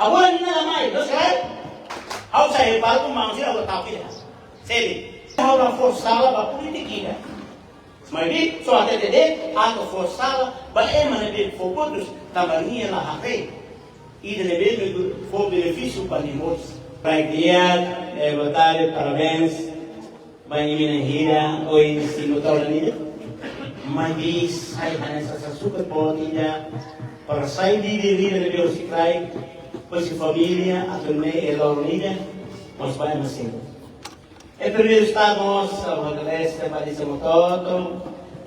Awan na lamay, no sir? How sa ipal kung mga sila, tapi na. Sedi. How na forsala ba politikina? Maybe, so ate dede, ato forsala, ba man nabib fokus, tamania la hape. Ida nabib for benefício para nós. Baik dia, botar parabéns, bagi minahira, oi sinutol nila. Maybe, ay hanasa sa super potida, para sai di vida de Deus se cai, pois a família, a turma e a unida, nós vamos assim. Primeiro estamos a Magalesta para esse mototo,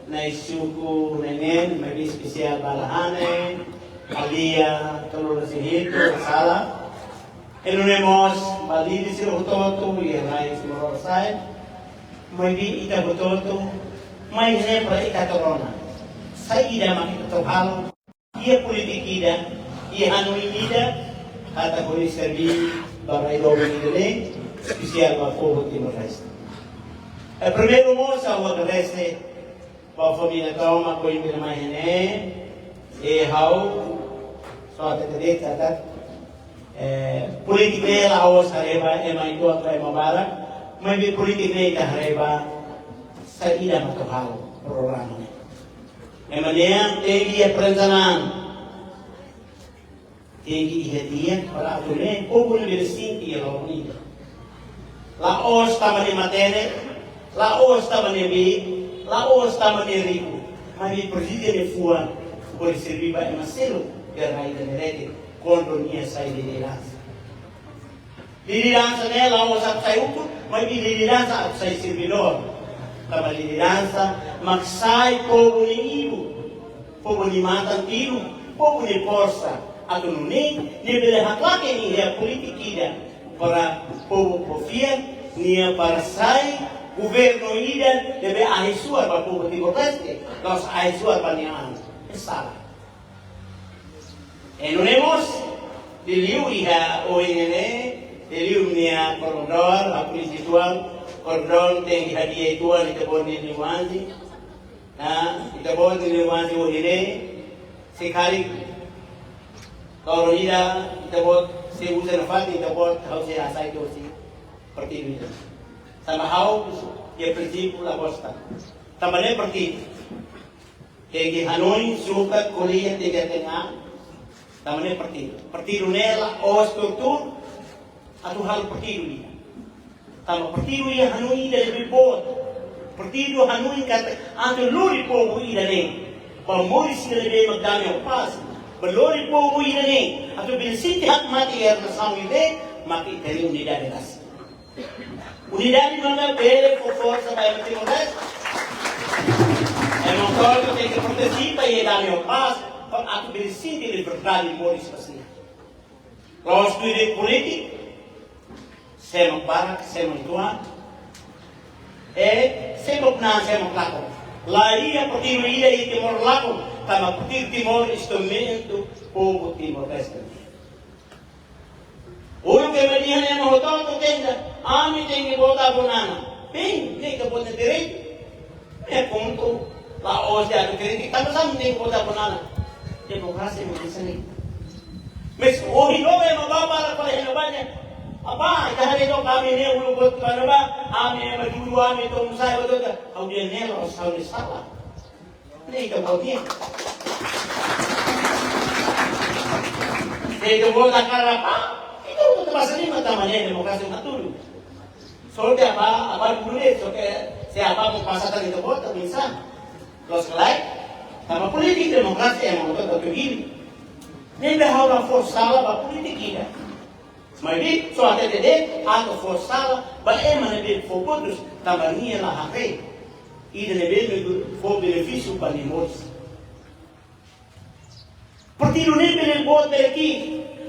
na isuku nengen, mais especial balahane, alia tolong sihito sala. Enunemos balidi si mototo, ia rai si morosai, mai di ita mototo, mai ne para ita corona. Sai ida makita tohalo, ia politik ida, ia anu ida, kata polis servi barai dobe ida especial para o povo timor-leste. Primeiro moço, o agradece para a família Toma, com o meu irmão e how só até direita, tá? Politik nela awas hareba, emang itu atau emang barak, mas politik nela hareba, saya tidak mahu hal programnya. Emangnya tinggi perencanaan, tinggi hadiah para aturan, kau boleh bersinti ya lawan ini. Laos tamani matene, laos tamani bi, laos tamani rico. Mas presidente fua por servir para Marcelo, que era aí da Nerete, quando ia sair de liderança. Liderança né, laos a sair uco, mas liderança a sair servidor. Tama liderança, mas sai povo ni matan tiro, povo ni força. Ato não nem bele haklake ni é politika para povo confia, nia para sai governo ida deve ahisua para povo Timor-Leste, nós ahisua para nian, salah. Enunemos diliu iha oingene, diliu nia koridor, a polisi tuan, koridor tem hadiah tuan kita boleh niwanzi, na kita boleh niwanzi ohine, sekali kalau ida kita boleh se usa nafas kita boleh harus asai dosi. Seperti itu. Sama hau ya prinsip la bosta. Tambahnya seperti kayak Hanoi suka Korea tiga tengah. Tambahnya seperti itu. Seperti nela o struktur atau hal seperti itu. Tambah seperti itu ya Hanoi dari bibot. Seperti itu Hanoi kata atau lori po ida nih. Pamoris dari magdami pas. Belori po ida nih. Atau binsinti hak mati ya nasami deh maki dari unidad das. Unidad mana bere por força para Timor-Leste. É um código que tem que proteger para dar meu paz para a princípio de liberdade e moral espacial. Nós cuidamos político, semos para, semos tua, semos na, semos laco. Lá ia por Timor ia e Timor laco, tama por Timor instrumento povo Timor-Leste. Ulo que me dihan yang hotel tu tenda, ami tengi bota bonana, bem, nem que bota direito, é ponto, lá hoje a direito, tá passando tengi bota bonana, demokrasi mau disini. Mas hoje não é mababa para renovarnya, apa? Kita hari itu kami ni ulo buat renova, ami maju ami tu musai betul tak? Kau dia ni lo salah salah, ni kita kau dia. Ni kita bota apa? Itu bahasa ini namanya demokrasi maturu. Soalnya apa dulu deh, soalnya siapa mau pasatan itu buat bisa. Terus kelai, sama politik demokrasi yang mau tetap begini. Ini dah hal forsala bah politik kita. Jadi soalnya dede atau forsala bah mana dia fokus tambahnya lah HP. Ini lebih for benefício para nós. Partido ini beli buat lagi.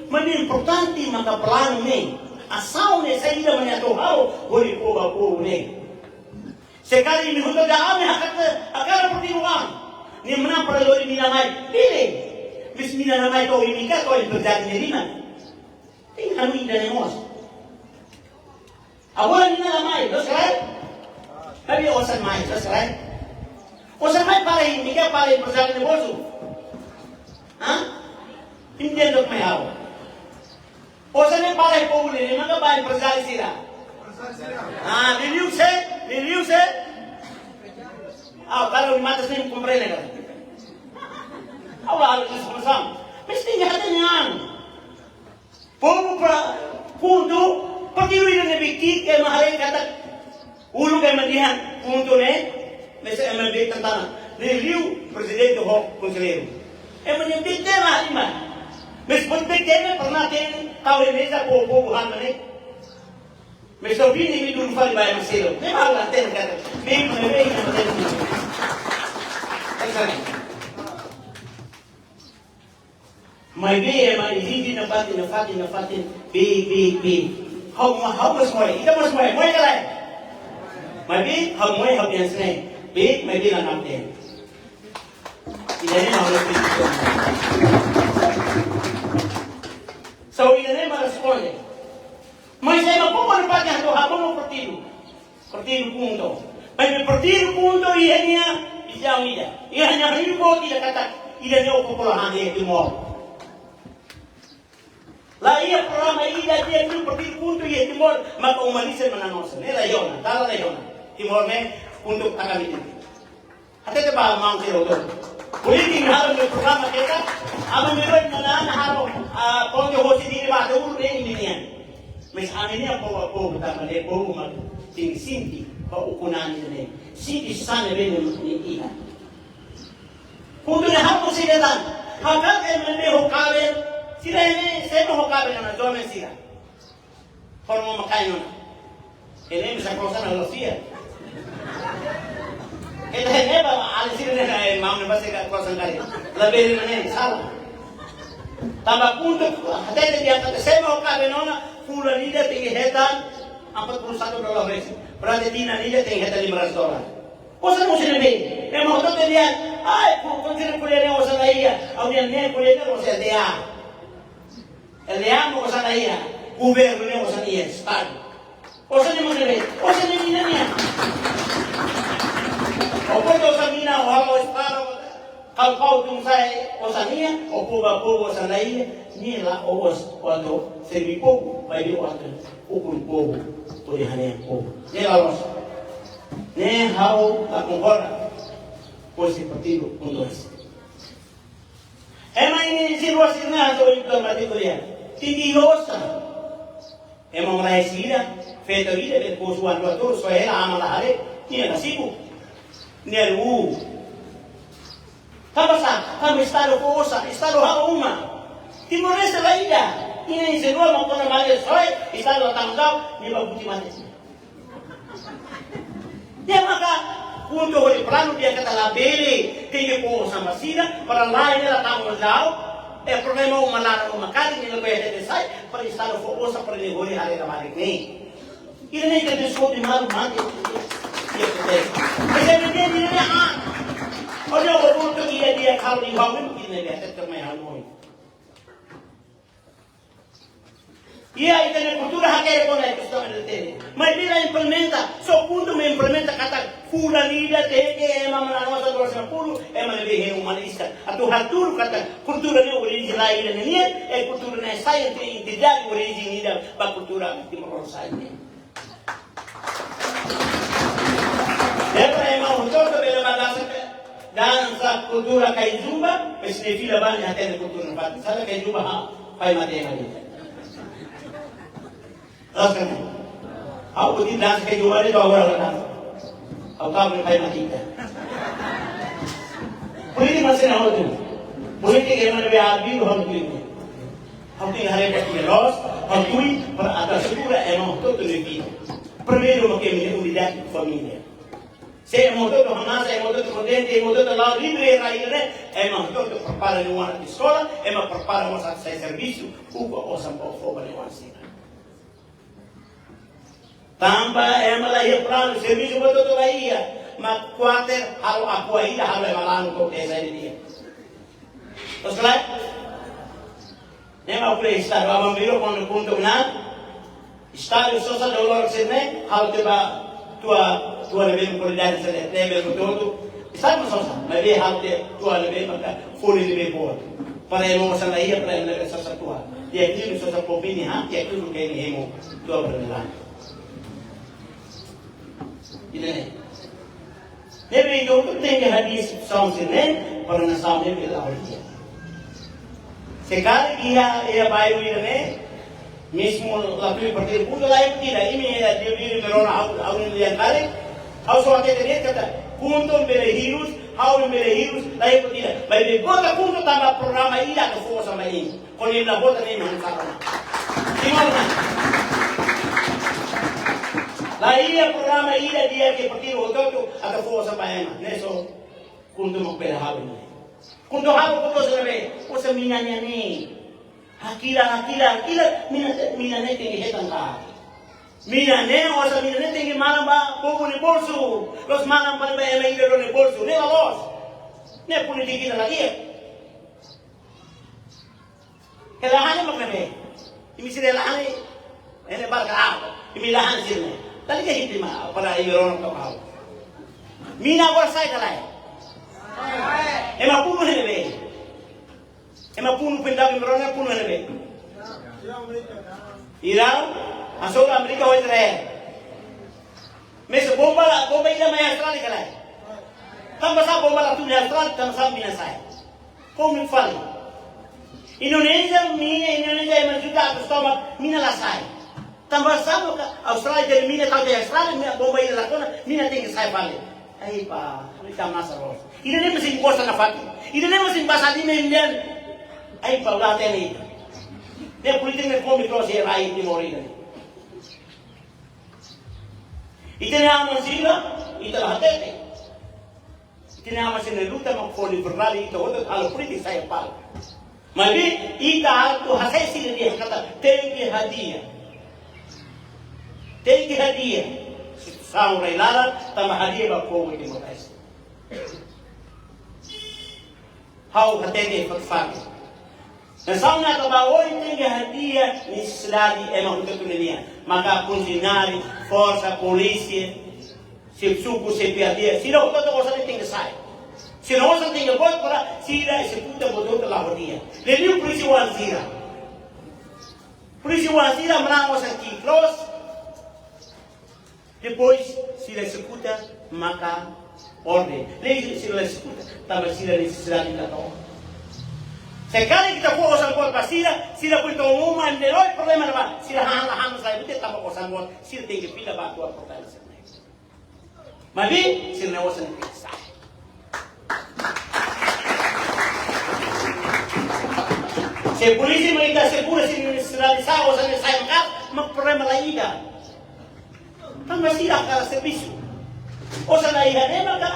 Mas é importante maka plano nem asal ne saída manhã tohau boleh povo nem sekali ni hutan dah ame akar pertiruan ni mana para lori minamai pilih bis minamai kau ini kan kau berjadi nerima tinggal ni dan emos awalan minamai terus kan tapi osan mai terus kan osan mai para ini kan para berjadi nebosu Hindi dok may hawa. Osa ne para povo ne mga bayan prasali sila. Liliu se. Kalau mata saya comprende kan. Allah harus bersama. Mestinya ada yang povo para punto pagkiwi na nabikik kay mahalay kata ulo kay madihan punto ne mesa MLB tantana review presidente ho konselero menyebut dia mahal man mes penting dia pernah tin kawin mesa po buhan man mes bini ni dulu fali bayar meselo mahal natin kata may natin may hindi na fatin B. How much more? Ita mas more kalay. May how more how yan snay. B, may lang natin. Ina ni mga picture. So ina ni mga responde. May sa magpupano pa niya ito habang mo partido. Partido punto. May partido punto iyan niya. Iyan niya hibo tidak kata. Iyan niya upupulahan niya ito mo. La iya programa ida dia tu pergi punto ya timor maka umalisan mananosa ne layona dala layona timor ne untuk akan itu hati ke ba mang siro to politik haro ne programa kita ama mero na haro ponge hosi di ba do ne inian mes amenia po ta male po ma sinti pa ukunan ne sinti sana bene ni ida punto ne hapo sidetan hakan ne ho kabe sila ini saya mau kabe na domen sila. Formo makain na. Ini bisa krosan na Lucia. Kita ini ba alisin na mau na basi ka krosan kali. Lebih mana salah. Tambah punto hati dia kata saya mau kabe nona pula nida tinggi hetan $41 mes. Berarti tina nida tinggi hetan $500. Cosa mo sinabi? Mau to dia ay kung sino kuliah ni osa laiya. Au dia ne kuliah ni osa dia. Leamo cosa ia, governo ne cosa ia, Estado. Cosa ne mogere, cosa ne minania. O quando samina o halo Estado, kau tung sai cosa nia, o poba cosa ia, ni la o quando servi poco, vai di quando ukun poco, to di hane poco. Ne la los. Ne hao la concora. Pues el partido mundo es. Ema ini situasi na to ito matikulian. Tidiosa. Emang rahasia, feta vida del posuan doator, soela amalahare, ni nasibu, ni alu. Kabasa, kami estado cosa, estado hauma. Timores la ida, ini senua mau kena male soy, estado tangkap, ni babuti mati. Dia maka punto oleh plano dia kata labele, tinggi po sama sida, para lain la tanggung jawab. Problema umalara umakali ni lebih ada desai para istana fokus para negori hari ramai ni. Ini ni kerja suami malu mati. Dia kerja. Kerja dia ni orang orang tu dia kalau dibangun ini dia tetap main halui. Ia itu ni kultura hakere pun itu sama dengan Mas bila implementa, so punto me implementa kata fulanida tege emang menanam satu ratus 50, emang lebih humanista. Atau hatur kata kultura ni origin lain ni, kultura ni saya tidak origin ni dah, bak kultura timur saya ni. Jadi emang untuk tu bila malas dansa kultura kai zumba, mesti fila banyak hati kultura ni. Saya kai zumba pai mati lagi. Rasanya, aku di dance kayak gimana itu orang dance. Aku tahu mereka mati kita. Politik masih nak tu. Politik yang mana biar biru ham tu. Ham tu hari ini los, ham tu per atas segura emang tu lebih. Primeiro makin ini unidad familia. Saya mau tu hamasa, mau tu kondente, mau tu lalu libre rakyatnya, emang tu prepara nuan di sekolah, emang prepara masa saya servisu, buka osam bawa nuan sini. Tanpa emalah plano serviço betul tu ia, mak kuatir haru aku ia haru emalan kau desa dia. Terus lagi, nema boleh istad abang biru kono punto na, istad sosa dollar sini haru tiba tua lebih kuliah sini lebih betul tu, istad sosa lebih haru tua lebih maka full lebih buat. Para emo sana ia para lebih sosa tua. dia kini sudah kopini ha, dia kini kayak ni hemo dua berjalan. Ini nih. Nabi itu tinggi hadis sound sini, orang nasab ni bila awal dia. Sekali ia bayu ini, mismo lakukan seperti itu, lain tidak. Ini dia merona awal dia kali, awal suatu dia kata, kuntum berhirus, awal berhirus, lain tidak. Baik bota kuntum tambah programa ini atau fokus sama ini. Kalau ini bota ni mana sana? Gimana? Lain programa ini dia seperti itu atau fokus sama ini. Neso kuntum berhawal ini. Kuntum hawal betul sahaja. Usa minanya ni. Hakila minane tinggi hetang ka. Minane usa minane tinggi malam ba bobo ni bolso. Los malam ba emang ingero ni bolso. Ne los. Ne politik kita lagi. Kelahannya magnabe. Imi sirelahani. Ene barka. Imi lahan sirne. Tali ka hitima para ingero ka pa. Mina borsay kalay. Ema puno nebe. Ema puno pendabi merona puno nebe. Iran, asal Amerika o Israel. Mesa bomba ila may Australia kalay. Tamba sa bomba la tunya Australia tamba sa mina sai. Kung fali. Indonesia ema juga atau mina la sai. Tamba sa Australia jadi mina tau jadi Australia bomba ila la kona mina tinggi sai fali. Ay pa, kita masa ros. Ini ni mesti kuasa nafati. Ini ni mesti bahasa di Indian. Ay pa ulah teni. Dia politik ni komi terus ya rai di mori ni. Itu ni aman sila, itu lah hati. Itu ni aman sila luta makfoli bernali itu hotel kalau politik saya pal. Mari kita tu hasai sila dia kata tegi hadiah. Tegi hadiah. Sang Railala tambah hadiah baku di Motais. How hatene fakfaki. Na sang na tabawoy tinggi hadiah ni seladi emang untuk dunia. Maka funcionário, força, polícia, se suco se perdia, se não todo cosa tinggi sai. Se não cosa tinggi bot para sira executa bodoh telah hadiah. Leliu polisi wansira. Polisi wansira menang wasa kiklos. Depois, se ele executa, maka ordem. Se ele executa, também se ele necessidade de tocar. Sekali kita buat usaha buat sila pun tahu umum mendeloi problema apa. Sila hang saya betul tambah usaha buat sila tinggi pilih batu apa kali sebenarnya. Mari sila usaha ni kita. Se polisi mereka segura sila disah usaha ni saya mak problema lain dah. Tambah sila kalau servisio. Usaha lain ada maka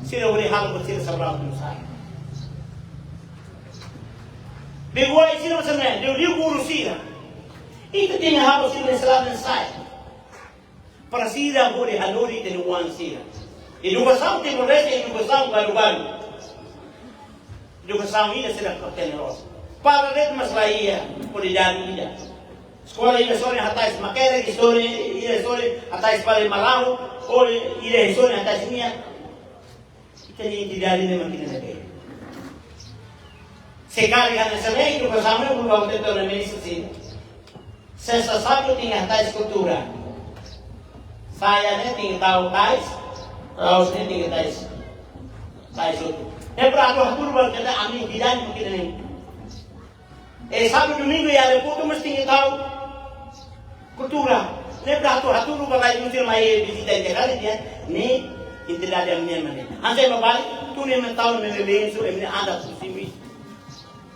sila boleh hal bersila seberapa usaha. Biguai sila sebenarnya, dia guru sila. Itu tinggal harus sila selalu saya. Para sila boleh haluri tenuan sila. Educação tem merece educação baru-baru. Educação ini sila teneros. Para red masalah ia boleh jadi ia. Sekolah ini sore hatais makere, ini sore hatais pada malau, ini sore hatais ini. Kita ni tidak ada memang kita nak. Sekali kan selesai itu bersama bukan itu orang medisi. Sesuatu tinggal tais kultura. Saya ni tinggal tahu tais, tahu ni tinggal tais itu. Peraturan itu berkata kami tidak mungkin ini. Sabtu Minggu ya lepas mesti tahu kultura. Peraturan itu berkata mesti mai visita integral dia. Ni tidak ada mana. Anjay mabalik tu ni mentau menelin so ini ada simi.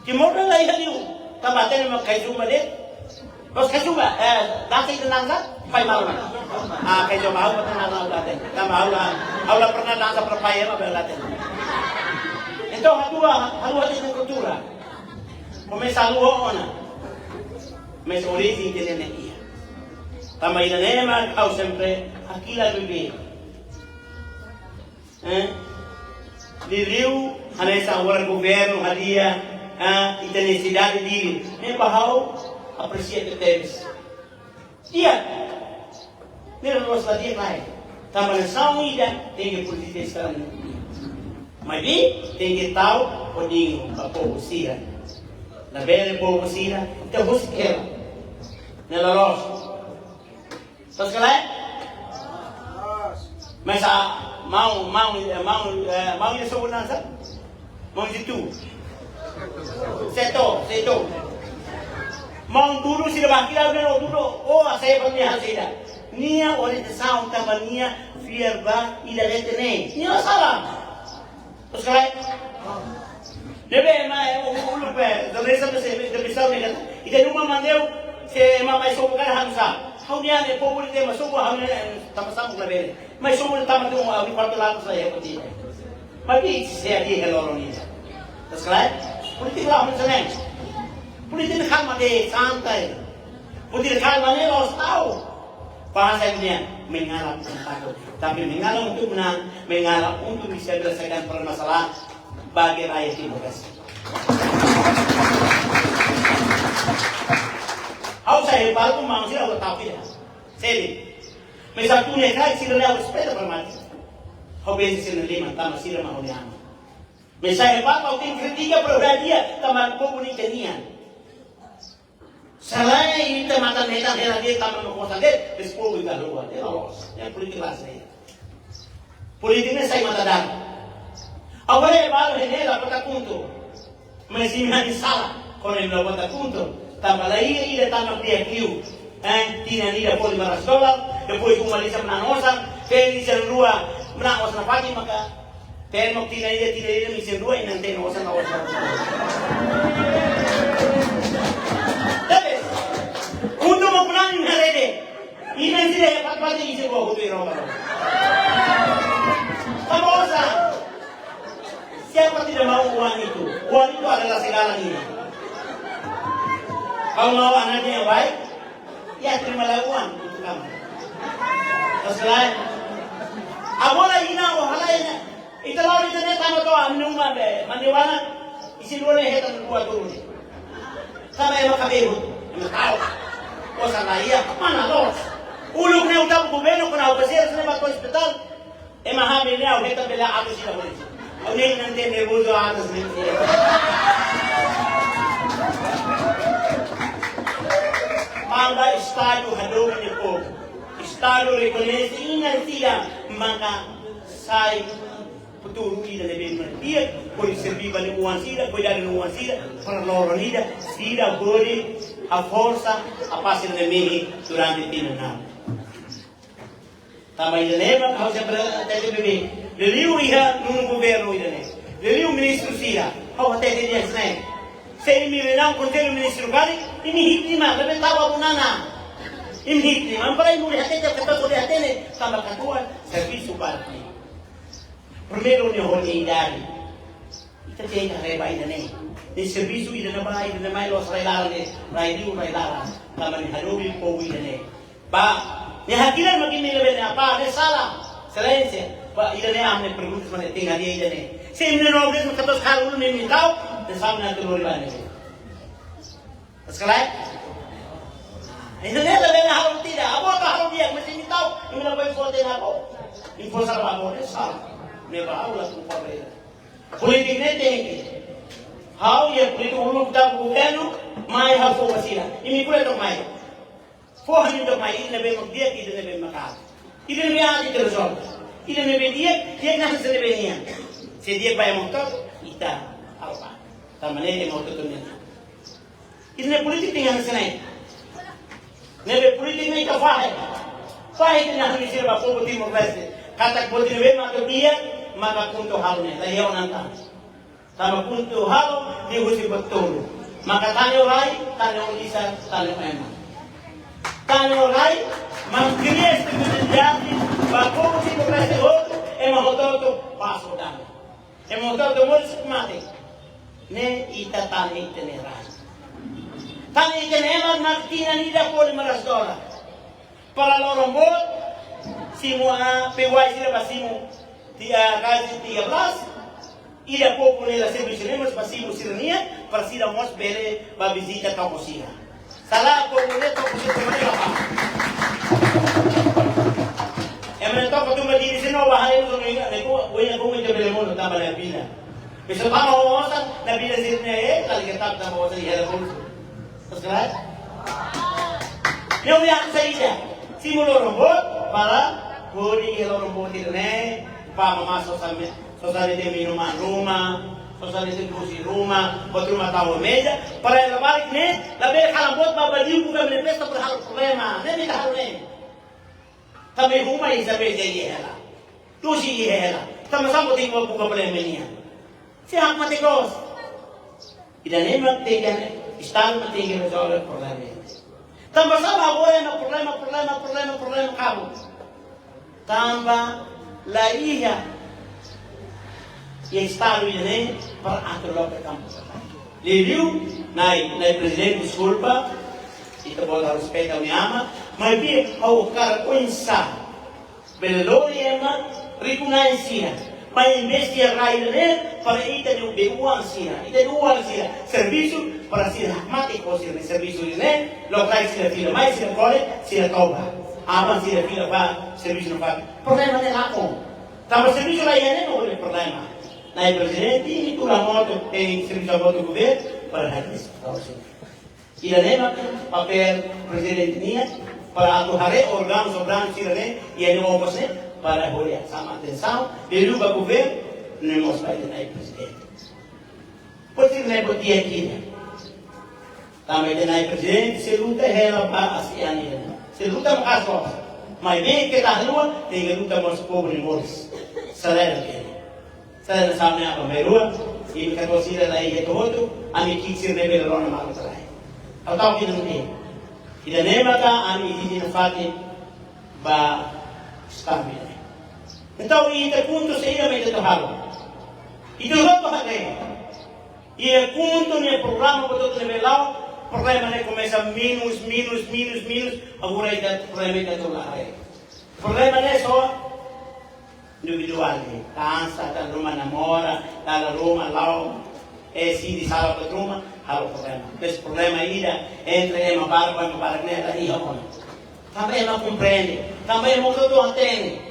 Kimoda lagi hadiu, tambahnya memang kayu deh. Terus kayu nanti tenang tak? Pai malam. Kayu mau tenang lah deh. Tambah aula pernah dansa perpaya apa berlatih. Itu halu itu kultura. Komesa luo ona. Mes origin de energia. Tambah ini memang kau sempre akila bebe. Di Rio, anessa agora governo hadia intensidade dele, nem bahau aprecia que tens. Dia, nem nós lá dia vai. Também são ida tem que política estar ali. Mas vi tem que tal odinho para povo sira. La bene po sila, ito husikera. Nalalos. Terus kalian? Masa mau yung subunan sa? Mau itu. Seto. Mau dulu sila bakila pero dulu. Oh, saya pernah sila. Nia oleh sound tambah nia fear ba ida letene. Nia salah. Terus kalian? Debe uluk pe, desa de bisa ni kata. Ida rumah mandeu se mama iso bukan hamsa. Hau dia ne populi te masuk hamne tamasam na bele. Mai somo tamat mo abi parto lagu saya pati. Mati se di hello ni. Terus kalian? Politik lah macam ni. Politik kan made santai. Politik kan made los tahu. Bahasanya mengalah takut. Tapi mengalah untuk menang, mengalah untuk bisa menyelesaikan permasalahan bagi rakyat Timor Leste. Aku saya baru mau sih aku tahu tidak. Saya misal punya kai sih lewat sepeda permati. Kau biasa sih lima tambah sih mau dia. Misal baru tim ketiga perbadia tambah kau punya kenian. Selain itu mata medan dia tambah mau saja, sepuluh juga luar. Dia lolos. Yang politik lah saya. Politiknya saya mata dah. Awalnya baru ini lah pada kuntu, masih menjadi salah. Kalau yang pada kuntu, tambah lagi dia tambah dia kiu, tidak dia boleh $500, depois kembali sama nanosan, kalau dia dua menanosan pagi maka, kalau tidak dia misi dua ini nanti nanosan. Tapi, kuntu mau pulang ini hari ini, ini nanti dia pagi isi gua kuntu ini orang. Nanosan. Siapa tidak mau uang itu? Uang itu adalah segalanya. Kalau mau anaknya yang baik, ya terimalah uang untuk kamu. Terus lain, abola ina wahalanya. Itu lalu itu nanti tamat doa minum be, mandiwana isi dua nih hetan dua turun. Sama yang makabehut, yang tahu. Oh sana iya, mana lo? Uluknya udah gubernur kena opesir, sana bakal hospital. Hamilnya udah hetan bela aku sih boleh. Ini nanti nervoso atas ni. Mangga estado hadong ni ko. Estado reconhece ingat sila maka sai futuro ida lebih dia poi serviva le uang sila poi dare uang sila per loro ida sila bodi a forza a pasir de mehi durante tinana. Tambah ida leva kau sempre tete bebe. Leliu iha nung governo idane. Leliu ministro sila. Kau hati dia senang. Saya mirenang konselho ministro kali ini hitima lebih tahu bunana. Ini hitima. Ampara ibu lihat aja kita boleh hati ni tambah katuan servisu parti. Primero ni holi idari. Kita jangan reba idane. Ni servisu idane mai los regalan ni raidiu regalan. Tambah ni hadobi po idane. Ba, ni hakilan makin lebih apa? Ni salah. Silencio. Ida ne amne perguntas mana tinggal dia ida ne. Semne nobles makatos kalau ni tahu, dan samna tu lori bane. Sekarang, ida ne lebih harus tidak. Apa tak harus dia mesti tahu. Ini nak buat foto apa? Info sarap apa? Salah. Ne baru lah tu foto. Politik ne tinggi. How ya politik uluk tak governo, mai hapo wasila. Ini pula tu mai. 400 tu mai ini lebih dia kita lebih makar. Ini lebih ada terusol. Ini lebih dia nak selebihnya. Sedia bayar motor, kita apa? Tamane motor tu ni. Ini politik tinggal senai. Nebe politik ni kafah. Fahid nak misir bapak Timor Leste. Kata politik ni maka dia maka kuntu halnya. Lahiau nanta. Sama kuntu hal dia harus betul. Maka tanya orang lisan, tanya emang. Tanya orang mangkirias menjadi bapak Timor Leste emang hotel tu paso dan. Emang hotel tu mulai mati. Ne ita tanya ita ne rai. Tanya ita ne emang nakina nida $500. Para lorong bot, semua PY sila pasimu gaji 13. Ida po nila serviço lemos pasimu sirania para sila mos bere ba visita kamosina. Salah po nila to kusi to nila pa. Emre to ko tumba diri sino bahaya mo ngi ko wena ko mo bele mo tamba la pila. Bisa pamawasan, nabilasir niya talaga tap na mawasan ihela po. Terus kan? Yung yang sa iya, simulo robot para huli ihela robot itu ne, pamamasok sa society minuman rumah, society kursi rumah, buat rumah tahu meja, para yang balik ne, lebih kalambot babadiu bukan menepesta berhal problema, ne minta hal ne. Kami rumah isabe jadi ihela, tusi ihela, sama-sama tinggal buka problema niya. Siapa mati kos? Tidak nemang tinggal, istana tinggal resolve problema. Tambah sama problema kamu. Tambah laiha yang estado ini para atur lo ke kamu. Review, naik presidente desculpa, itu boleh respeto ni ama, mas bi au kar unsa, belori ema reconhecia. Para investigar railner para ita de uang sila, serviço para sila mati ko sila serviço ini, lokal sila fila mai sila kole sila toba, aman sila fila pa serviço no pa. Problema nila ako. Tambah serviço lain ini no boleh problema. Naik presidente itu lah moto serviço moto governo para hadis. Ila nema papel presidente niya para atu hare organ sobran sila ne, ia ni mo bosne. Para boleh sama atenção, de lugar governo, não mostra ainda aí presidente. Por isso não é por dia aqui, também tem aí presidente, se luta ela para assim ainda, se luta para as coisas, mas bem que tá rua tem que lutar para os pobres mortos, salário dele, salário sabe apa merua, e que a sila aí é todo, a mim que se revela lá na mão atrás, atau kita não tidak nema ka, a mim di nafati ba stabil. Então, ite punto sa iya may tatuhalo. Ito ba ba kayo? Iya punto niya programa ko ito nivelaw, problema niya kumesa minus, agura ita problema ita tulay. Problema niya so, individual niya. Kansa, tal rumah namora, tal rumah lao, si di sala pa rumah, halo problema. Des problema ida, entre mabarag niya, tahiya ko na. Também não compreende, também não entende.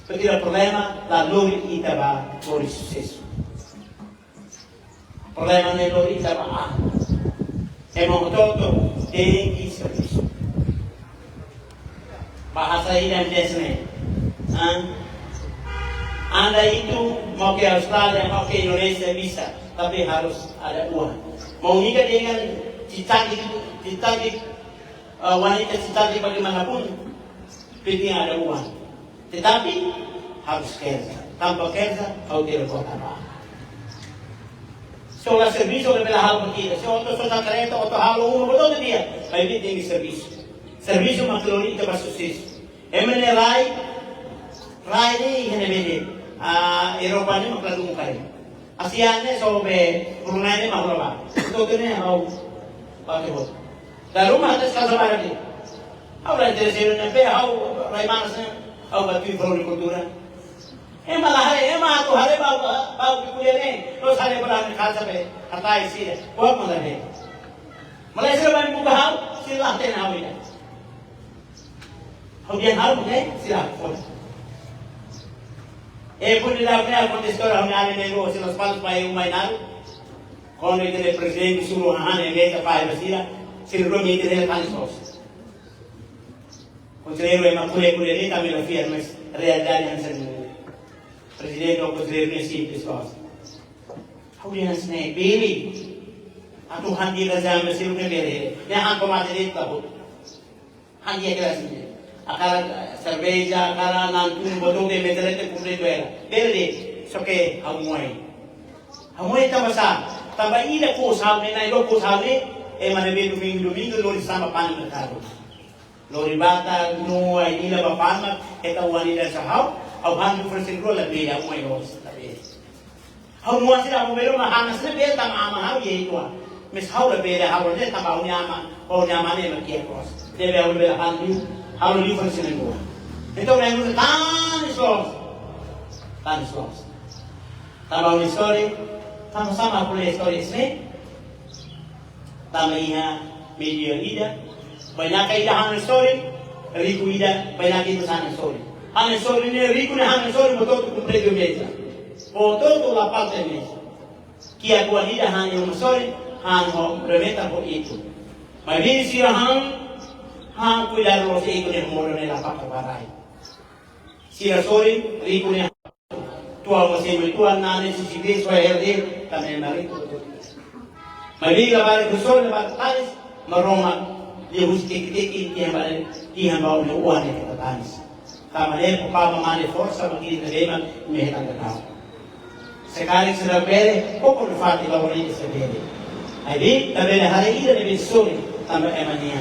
Porque o problema da lori itaba por sucesso. O problema da lori itaba é todo tem que serviço. Bahasa ini desne. Anda itu mau ke Australia, mau ke Indonesia bisa, tapi harus ada uang. Mau nikah dengan cantik wanita cantik bagaimanapun, penting ada uang. Tetapi harus kerja. Tanpa kerja, kau tidak buat apa. Soal serviço lebih hal begitu. Soal soal kereta atau hal umum betul dia. Baik tinggi serviço. Serviço makloni itu bersukses. Emene rai ni ini beda. Eropa ni maklum kaya. Asia ni sobe Brunei ni maklum. Itu ni mau pakai bot. Lalu mana sekarang ni? Awal dari sini sampai awal rai mana sih? Au batu floricultura. Malah hari, aku hari bau kuliah terus hari berani kasa be, kata isi, buat malah ni. Malah sila bani buka hal, sila ten hal ini. Kemudian hal ni sila. Pun di dalamnya aku diskusi kami ada nego sila sepalas pai umai naru. Kalau itu le presiden suruh hanya mega pai bersila, sila rumah itu le paling sos. Conselheiro é uma colher ni kami lafiyat mas realidade yang sering presiden atau conselheiro ni simples coisa. Kemudian senai beli, aku handi razam mesiru ni beli, ni hang pemati ni tahu, handi kelas ni. Akala cerveja, akala nantung botong de meterete kumre tuera, beli soke hamuai tambah tambah ida kusam ni, naik kusam ni, mana beli domingo lori sama panen merkado. Lori bata nua ila bapana eta wanita sahau au handu persen rola beda umai los tabe hau mua sila mo belo mahana sila beda tama ama hau ye itu mis hau la beda hau le tama unyama o nyama ne makia kos debe au bela handu hau li persen rola então na ngu tan slows tama uni story tama sama pula story sne tama iha media ida banyak ida hang story, Riku ida banyak itu sana story. Hang story ni Riku ni hang story betul tu kumpulan meja. Foto tu la parte mesa. Kia tua lida han yung masori, han ho remeta po itu. May bini siya han cuidar los hijos de moro nella pakabaray. Siya sorry, rico niya. Tua mo siya tua nane si sibis wa herde tamay marito. May bini ka balik kusol na bakatalis, maroma li husti tiyan balik tiyan bawa ni uwan ni katatalis. Tama rin po pa mamani forsa magiging nageman mehetang katao. Sekali sudah bere, kok fati lawan ini sebere. Jadi, tabela hari ini lebih sulit tambah emania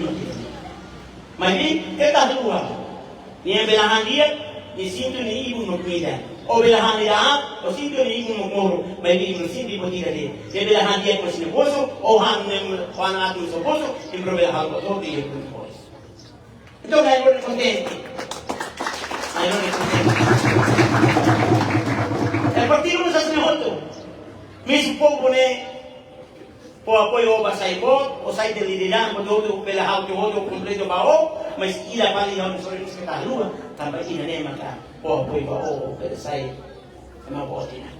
mungkin. Jadi, kita dua. Ni belahan dia, ni sintu ni ibu mukmida. O belahan dia, o sintu ni ibu mukmuru. Bagi ibu sintu ibu tidak dia. Dia belahan dia pun sini bosu, o han nem wana atu so bosu, ibu belahan betul dia pun bos. Itu kan yang konten. Ayo ni konten. El partido no se hace mejor tú. Me supongo po apoyo ba sa ibo o sa idilidan mo do pela how to completo ba o mas ila pa lihaw ni sorry sa kalua tambah ina nema ka po apoyo ba o pela sa mabuti na.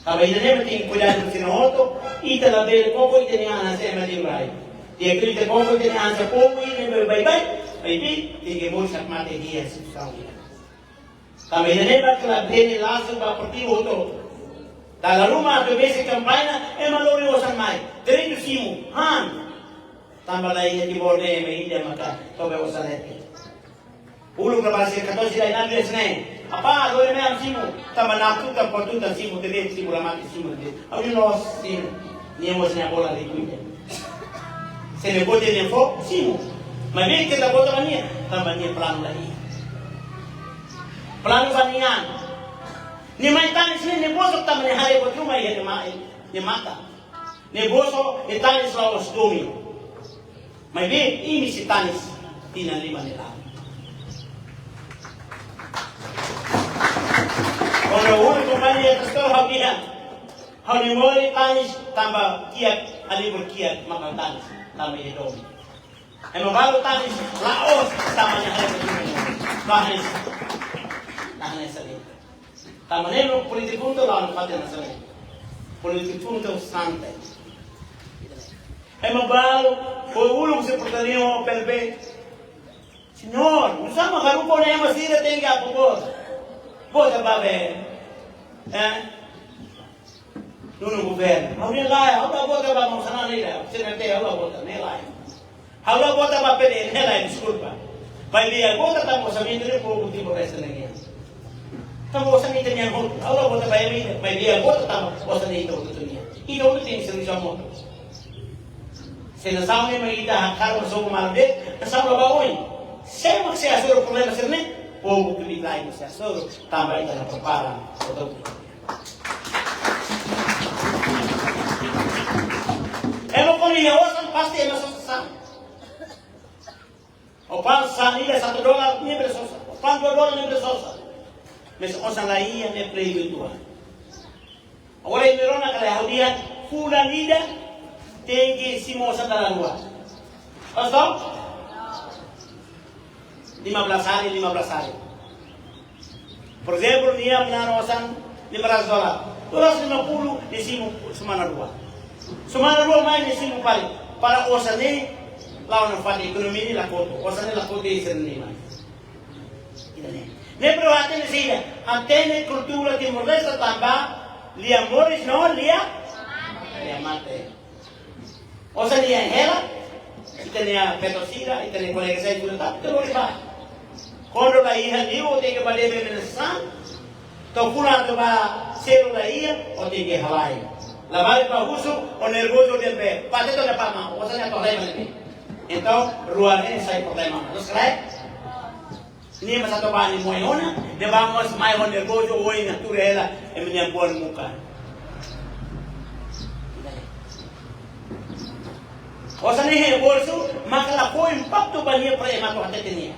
Tambah ina nema ting cuidado si noto ita la bele poco ita ni ana se ma limbrai. Dia grita poco ita ni ana poco ina bye. Baby, tinggi mo sa mate dia sa sawi. Kami neneba que la bene lazo ba partido todo. Dalla Roma due mesi campagna e malori osan mai. Terino simu, han. Tamba la ina di borne me india maka tobe osanete. Ulu ka basi 14 dai nabi esne. Apa dole me am simu. Tamba na tuta portuta simu tebe simu la mati simu de. Au no simu. Ni mo sna bola di kuite. Se le bote ne fo simu. Ma vedi che la bota mania, tamba ni plan la ina. Pelan bandingan. Ni maintan sini ni bosok tak menehari buat rumah ya ni mata. Ni bosok ni tanis lawas domi. Maybe ini si tanis tina lima nila. Kalau udah kembali ya terus habihan. Hal ni mulai tanis tambah kiat alibur kiat makan tanis tambah ya domi. Emang baru tanis laos tamanya hari begini. Bahas Nahane sali. Tamanelo politipunto la hanno fatto na sali. Politipunto sante. E mabalo, foi uno che si portario per be. Signor, non sa magari un po' ne ma sire tenga a poco. Vota va bene. Non un governo. Ma non là, alla vota va non sana nera. Se ne te alla vota ne là. Alla vota va per ne là, discolpa. Vai via, vota tanto sapendo che può tipo resta ne. Kamu bosan itu yang hot, Allah buat bayar ini, bayar buat tamu bosan itu betul-betulnya. Itu ting sering sama. Senasam ni mereka hakar masuk malde, nasam labawi. Saya maksud asal problem asal oh betul di lain saya asal tambah itu dalam perparan betul. Kalau ni awasan pasti masuk sesat. Opan sani le $1 ni bersosa, opan $2 ni bersosa. Mas osan lain yang dia play itu. Orang yang merona kalau dia fulan ida tinggi si mosa dalam dua. Pasal 15 hari. Por exemplo, dia menaruh osan $500. $250 di simu semana dua. Semana dua main di simu paling. Para osan ini lawan fadi ekonomi ini lakoto. Osan ini lakoto di sini mas. Kita ni. Ne pero atene sila, atene kultura timor-leste tambah lia moris no lia mate. Osa lia hela, itania petosira, itania kolega saya juga tak terus bah. Kondo la hija digo te que vale menesan, to pula to ba sero la hija o te que halai. La vale pa uso o nervoso de pe. Pate to la pama, osa nya to lema ni. Então, ruane sai problema. Terus right? Ini masa tu bani moyona, dia vamos mai on nervoso hoy naturela e minha boa muka. Osa ni he bolso, maka la ko impacto bani para ema ko hatenia.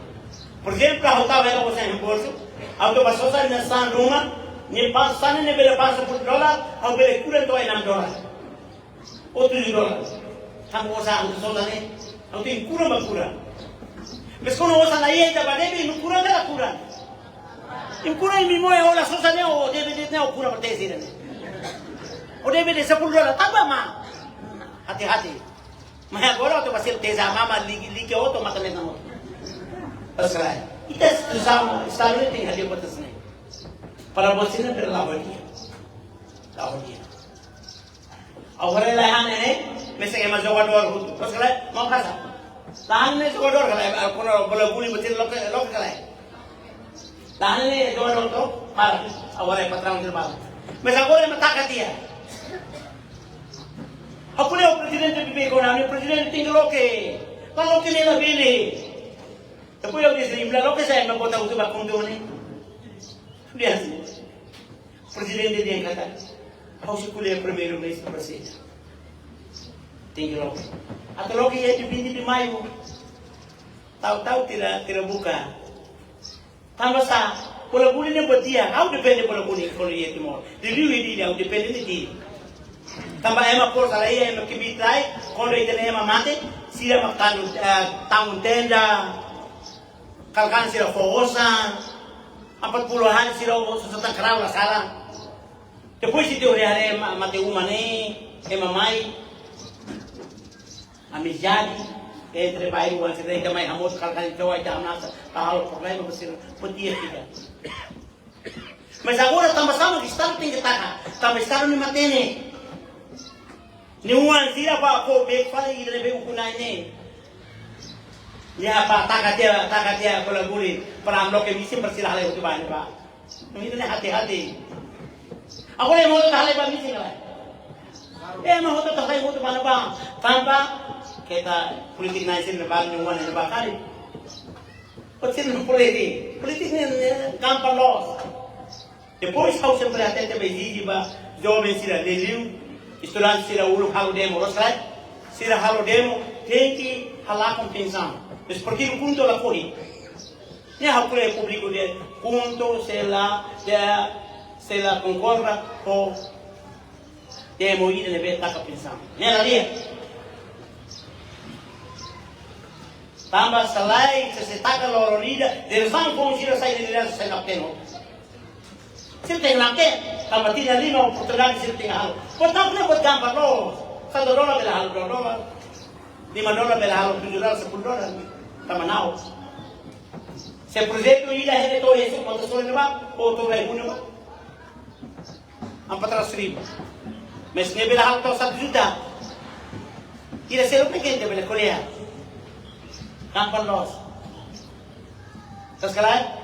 Por exemplo, a hota vela ko sa bolso, auto basosa na san ruma, ni pasan ni bele paso por $1, au bele kulen to $6. Outro $. Tamo sa auto sola ni, auto incura makura. Mas quando você na ilha da banebe não cura nada cura. Impura imi moe ola susane o debe de neo pura pertesi dene. O debe de $10 taba ma. Hati-hati. Maya agora tu pasir teza mama like auto matane na mo. Pasrai. Itas tu sama stalo ting hadi botas ne. Para bosina per la bodia. La bodia. Agora la han ne mese ke ma jogador hutu. Pasrai mo kasa. Tahan ne jogador kala kono bola guli betin lok kala. Tahan ne jogador to para agora patrão de bala. Mas agora mataka dia. Apune o presidente bibig ko namin, presidente tinglo ke. Kalau kini na bili. Tapi yung disrimla lo ke saya mabota utu bakong doon eh. Lihat. Presidente dia kata, "How si kuliah primeiro mês para você." Tinglo. Atau lo ke ya dipindi di Mayo. Tahu-tahu tidak buka. Tambah sa, kalau buli ni buat dia, how depende kalau buli kalau dia timur. Diliwi dia, how depende ni dia. Tambah ema por sala iya ema kibitrai kondo itene ema mate sira makanu tangun tenda kalkan sira fogosa 40-an sira sosota kerau la sala depois si teori are mate umane ema mai amizade entre pai wan sira ita mai hamos kalkan ito ay tamnasa tahalo problema sira podia ficar. Mas agora tambah sama di start tinggi taka tambah start ni matene. Ni uan sila pa ko bek fala ida be ukunai ne. Ya pa takatia ko laguli para amlo ke misi persila hale utu bani pa. Ni ne hati-hati. Ako le mo to hale ba misi kala. Mo to hale utu bani ba. Tanpa kita politik naisin na ba ni uan na ba kali. Pagsin ng politik ni gampang los. Depois how sempre atente be di ba jovem sila leliu. Estudante sira ulo halo demo, right? Sira halo demo, tem que halar com pensão. Mas porque o punto lá foi. Nem a cultura público de punto se lá concorda com demo ir de beta com pensão. Nem a dia. Tambah salai se taca lororida, desan com sira sai de lá sai na peno. Sila tayong langke, tambah tidak lima oportunidad sila tinggal halo. Portang na buat gambar lo, $1 bela halo $2, $5 bela halo $7, $10, tambah nao. Se projeto ida hele to yeso quanto sole ne ba, o to vai puno ba. Ang 400,000. Mas ne bela halo to 1 juta. Ira selo pequeno bela Korea. Gambar los. Sekarang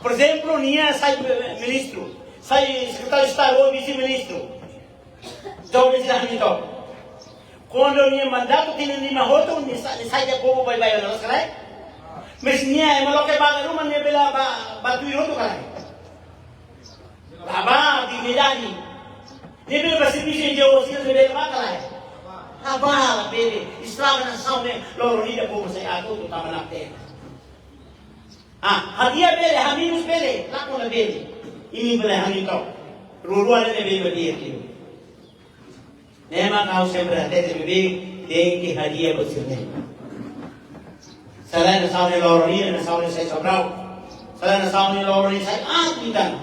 por exemplo, nia sai ministro, sai secretário de Estado ou vice-ministro. Jovem cidadão. Quando nia mandato tinha lima hoto, nia sai de povo vai não sei. Mas nia é malo que baga rumah nia bela batu hoto kalai. Aba di medani. Nia bela serviço de osia bela kalai. Aba bela Islam na saune loro nia povo sai aku tu taman akte. Hadiah beli, haminus beli, lakon beli. Ini beli hamin kau. Ruruan ini beli hadiah kini. Nema kau sempre hati beli, tinggi hadiah bersihnya. Selain sauni loroni, sauni saya sobrau. Selain sauni loroni saya tidak.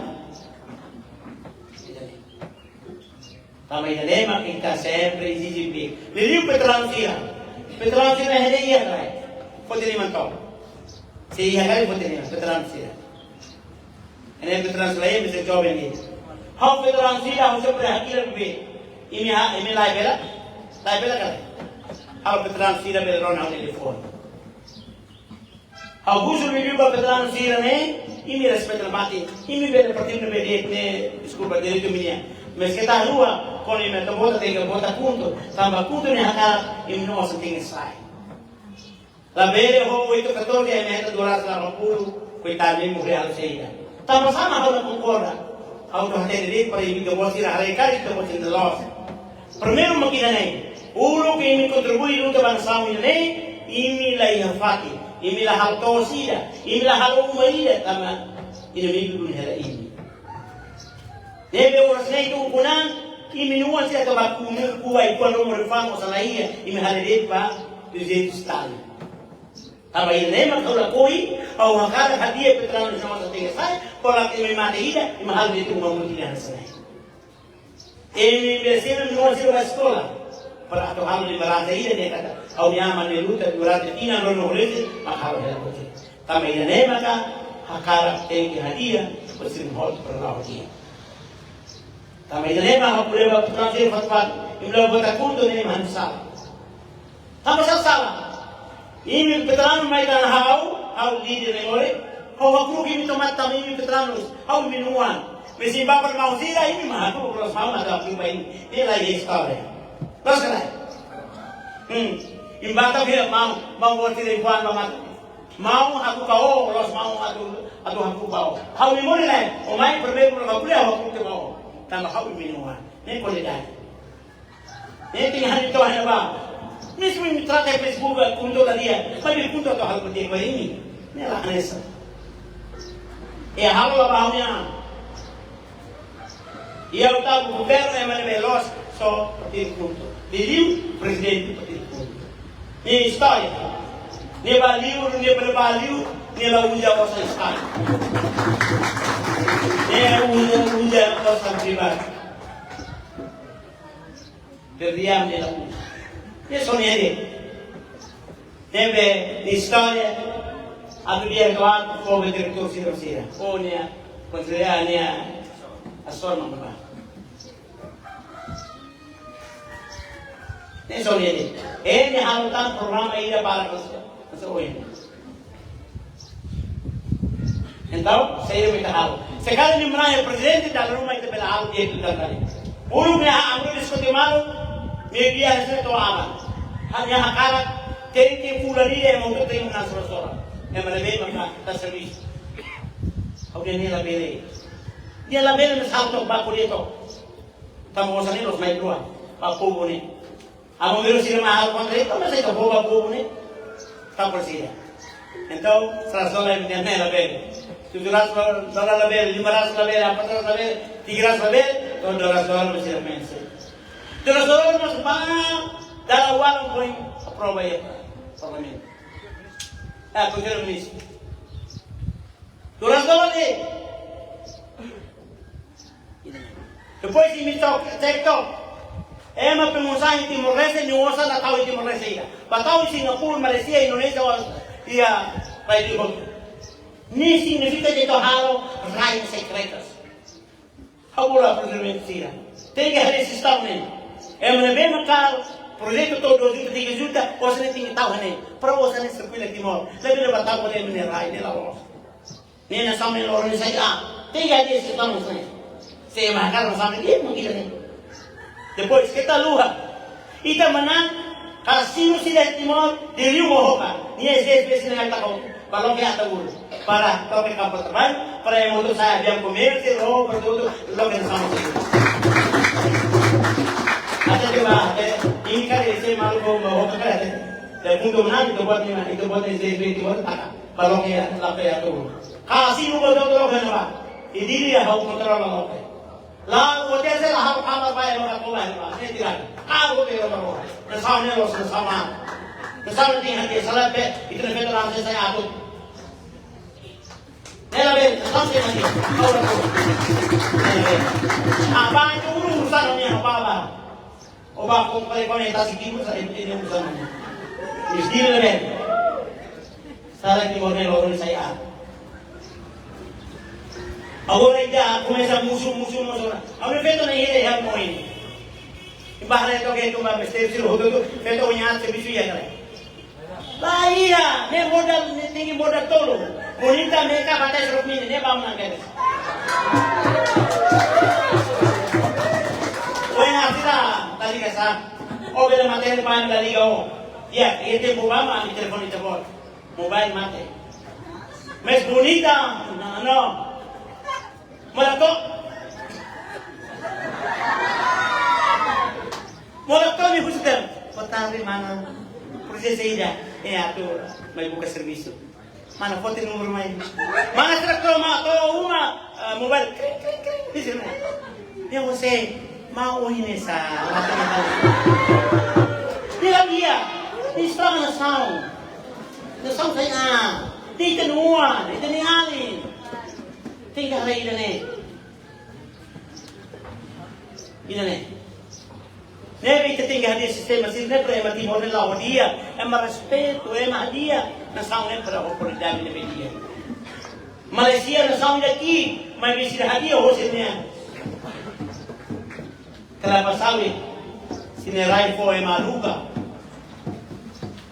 Kami nema kita sempre izin Liliu Petransira hadiah kan? Kau tidak mantau. Sehingga kali putihnya veteran sila. Ini veteran sila bisa jawab ini. How veteran sila harus berhati lebih. Ini lai bela kali. How veteran sila bela ron hal telefon. How busul bibi ba veteran sila ne? Ini respect na mati. Ini bela pertim na bela ne desculpa direito minha. Mas que tá rua, quando ele me bota tem que botar punto. Tamba punto ne haka ini não tem sai. La bere ho itu $14 $50 coitado mesmo real seja. Sama-sama hau na concorda. Hau to hate de para ir que você ir a arrecadar e que você não loss. Primeiro makina nei. Ulo que me contribui no que avançamos nei, imi la ihafati, imi la haltosida, imi la halumida tama inimigo dun hera imi. Deve oras nei tu kunan, imi nuan siya kabakumir kuwai kuan mo refamo sa laia, imi haledet pa 200 tali. Tama ilema kaula koi au hakala hadia petrano sama satinga sai pola que me mate ida e mahal de uma multidão sai. E bersina no silo da escola para to halo liberante ida de kata au nyama ne luta durante tina no rolete mahal de la tama ilema ka hakara te hadia bersina hot para la hadia. Tama ilema ha puleva transfer fatwa imla bota kundo ne mansal. Tama sala ini petrano mai dan hau di remore hau aku kimi tomat tam ini petrano hau minuan mesi bapak mau sila ini mah aku kalau sama ada aku main ini lagi story terus kan imbata dia mau worti dari puan mau aku kau los mau aku kau hau minumore lain omai perbeda kalau aku aku ke mau tambah hau minuan ini boleh dah ini tinggal itu hanya bang. Mesmo me trata de Facebook com toda dia, mas ele conta hal ko te ini. Nela anesa. E halo la bahunya. Ia uta o governo é mais veloz só ter conto. Diriu presidente ter conto. E história. Ne baliu, ne la uja vossa história. Ne uja vossa privada. Perdiamo nella uja. Ini soalnya ini, nebe di storia, aku dia kawan, kau berdirektur sih. Oh ni, konselnya ni, asal mana? Ini soalnya ini halutan program ini para masuk ini. Então, saya minta hal. Sekarang ni mana presiden dalam rumah itu bela hal dia itu dalam. Urungnya ambil diskusi malu. Media itu apa? Hanya hakarat teri fulani yang mau ketemu nasrul yang melebih maka servis. Kemudian dia lebih misal tu baku dia tu. Tamu sana los main dua, baku bune. Amo mero sila mahal kontra itu masih tu baku bune. Tak bersih. Então, $100 yang dia lebih. $700 lebih, $500 lebih, $400 lebih, $300 lebih, $200 masih lebih. Terus mas bang dalam walau poin aprova ya parlamento. Conselho Ministro. $200 deh. Depois de me TikTok, uma pengusaha em Timor-Leste, não usa na tal em Timor-Leste. Batau em Singapura, Malaysia, Indonesia, ia vai de volta. Nem significa que torralo raios secretas. Agora, presidente, tem que resistir mesmo. É uma mesma cara, projeto todo dia que junta, você não tem que estar nem, para você não circula aqui mal, leve le batar por ele mineral e la voz. Nem na samba não organiza, tem que ter esse tamanho assim. Se marcar não sabe que não quer. Depois que tá lua, e também kalau sino sila Timor diri mo hoka, ni SSB sila nagtakaw, balong kaya tawul, para toke kapal terbang, para yang untuk saya biang komersil, produk, lo kan sama sila. Ada juga, ini kan isi malu mau hoka kan ada, dan untuk mana itu buat SSB Timor tak, balong kaya lapar tawul. Kalau sino betul kan apa? Ini dia hau kontrol lo. Lalu hotel saya hau kamar bayar orang tua ini tidak. Aku tidak tahu. Misalnya lo sama, misalnya tinggal di salah itu lebih orang saya atur. Nelayan, sampai nanti. Apa itu urusannya apa? Oba komplementasi kibu saya ini urusannya. Mesti lebih. Salah di model orang saya. Agora ainda começa musuh. Agora feito na ilha já morre. Bahaya itu kayak itu mbak mesti sih hobi itu feito punya servisu ya kan. Bahaya, ne modal tinggi modal tolo. Bonita mereka batas rukmin ne bangun kan. Buena sila tadi kasar. Oh bela materi pan dari kau. Ya, itu mobile mati telepon itu bol. Mobile mati. Mes bonita, no. Molotov ni husgan. Potari mana proses ida. Aku may buka servisu. Mana foto nomor main. Mana traktor ma to uma mobile. Di sini. Dia Jose mau ini sa. Dia dia. Ini strong sound. nasaw saya di tenuan di alin tinggal lagi ini Nevi tinggal di sistema sini prema di model lawan dia, emang respeto, emang dia, nasaw para oportunidade de media. Malaysia nasaw daqui, mas bisa hadiah hosnya. Kenapa sawit? Sini raifo emang luka.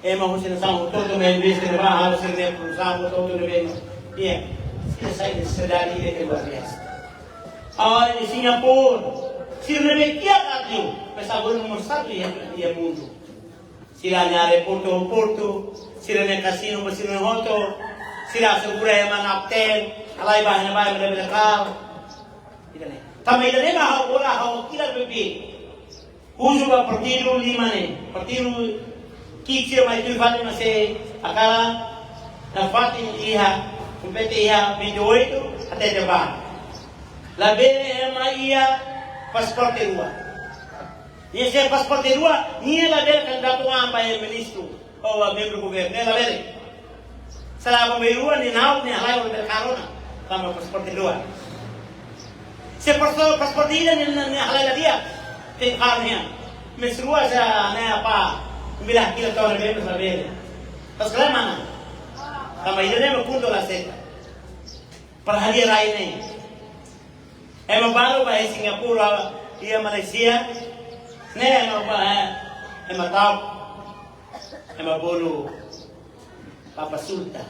Emang hosnya nasaw todo membis de bahar sini perusahaan todo de dia. Sini saya sedari de luar biasa. Di Singapura sila kia katyo, pesabon nomor 1 ya mundo. Sila nyari porto, sila na casino, sila na hotel, sila segura yung mga kapten, alay bahay na bahay, malabila Tamay na rin, wala hawak kila bebe. Uso ba partido 5 partido kikir may tulfan na si akala na fatin iha, kumpete iha 28 at edaba. Labene iya pasporte rua. Ia se pasporte rua, nie la ver candidato amba e ministro ou a membro do governo, ela ver. Será o meu rua ni nau ni alai o mercadona, kama pasporte rua. Se pasporte ida ni alai la dia, tem carne. Mas rua já né apa, bilah kila tahun lebih berbeda. Pas kala mana? Kama ida ni punto la seta. Perhari lain ni. Emang baru bahasa Singapura, dia Malaysia, emang tahu, emang bolu, Papa Sultan,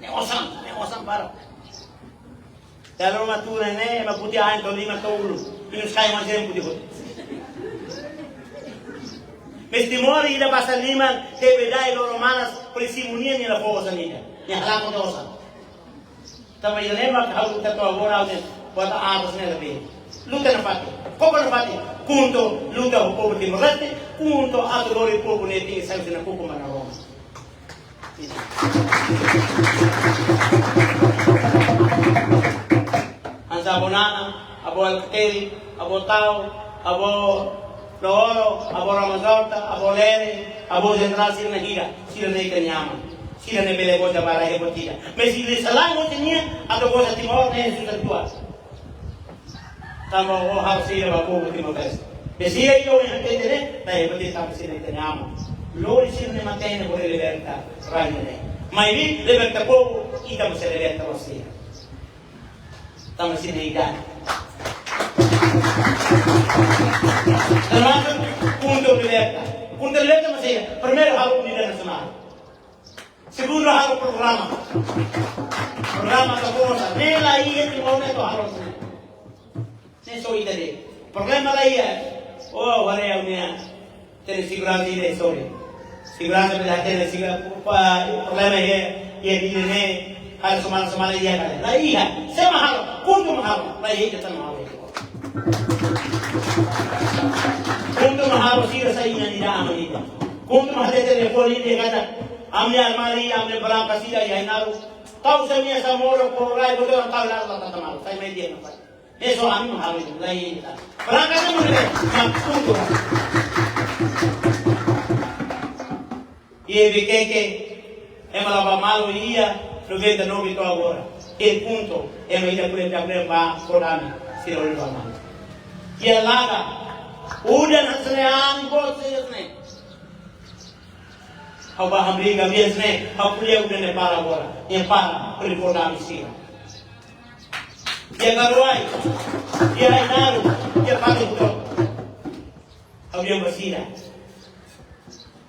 osam baru. Dalam rumah tu emang putih ain tu 5 tahun, ini sekarang masih yang putih. Mesti mori ida bahasa 5, tebedai lo romanas, polisi munian ni la fosa ni, yang halang tu osam. Tama ilema kalau kita tahu orang ni buat arus ni lebih. Luta nafati, kau nafati. Kunto luta hukum timur leste, kunto aturori hukum ni tinggi saya sudah hukum mana Roma. Ansa bonana, abo alkateri, abo tau, abo loro, abo ramazorta, abo lere, abo general sila nahiga, sila nahiga nyaman. Sila ne bele boja bara he botida. Mas sila salang mo tinia ato boja timor ne sudah tua. Tama o har sila ba ko timor bes. Besi yo yang tendere, tai boti tam sila tanyamo. Lori sila ne mantene por libertà, raine. Mai vi libertà po ita mo se libertà ossia. Tama sila ida. Termasuk punto libertà. Punto libertà masih primero harus unidad nasional. Segundo harus programa kepuasan. Nela iya di mana itu harus. Neso ida deh. Problema lah iya. Oh, wale yang ni, jadi segurança ida sorry. Segurança bila jadi problema iya di ni harus semua iya kan. Lah iya, sama harus, kuntum harus. Lah iya kita mau itu. Kuntum harus sih saya ini tidak aman itu. Kuntum ada telepon ini kata. Amne almari, amne barang kasih ya inaru. Tahu saya sa moro ko rai betul orang tahu lah Allah tamaru. Saya media nampak. Eso amin harus lain. Barang kasih mana? Maksudu. Ye bikeke emalaba malo ia 99 to agora. El punto emaida kule takre ba kodami sira ulama. Ia laga udah nasrean bos sirne. Hau baham liga biasne, hau kuliah udah ne para agora. Yang para perikodami sira. Dia garuai, dia inaru, dia pakai betul. Hau dia bersira.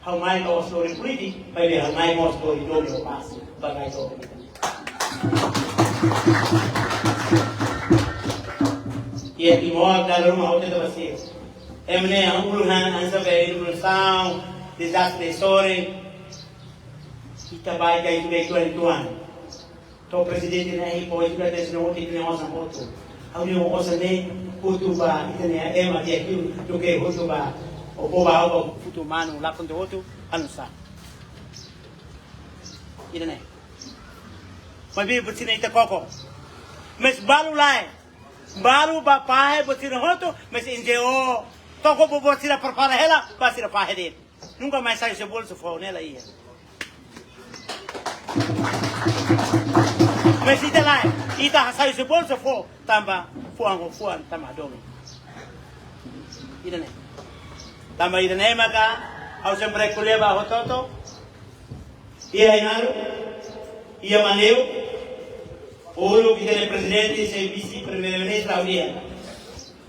Hau main kau story politik, baik dia main kau story domi pas, bagai itu. Ia timur dalam rumah hotel bersih. Emne ang uluhan ang sabi ilmusaw, disaster story. Kita baik kayak itu tuan. To presidente na ipo itu kada sino hotel ni osan hoto. Ang yung osan ni kutuba itu ni ema dia kiu to ke hotuba. Opo ba o futu manu lakon to hotu anusa. Ina ne. Mabi butina ita koko. Mes balu lai. Baru bapai butina hotu mes injeo. Toko bo butina prepara hela basira pahedir. Nunca mais sai se bolso fo nela ia. Mas ita lá, ita sai se bolsa fo, tamba, fuan tamba domi. Ida ne. Tamba ida ne maka, au sempre kuleba hototo. Ia inaru, ia maneu. Ulu kita ne presidente se vice primeiro ministro audia.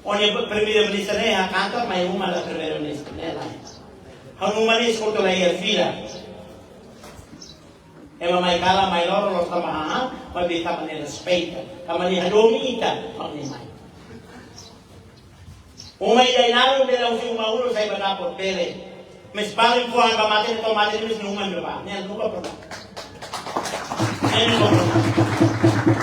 Onye primeiro ministro ne a kantor mai uma la primeiro ministro ne lá. Hau uma ne escolto la ia fila. Ema mai kala mai loro los tamaha, mai bita mane respeita. Kamani hadomi ita, makni mai. Umay dainaru bela usi umaulo sa iba na pele. Mes paling kuan ba mate to mate mis numan ba. Niyan lupa pro. Niyan lupa.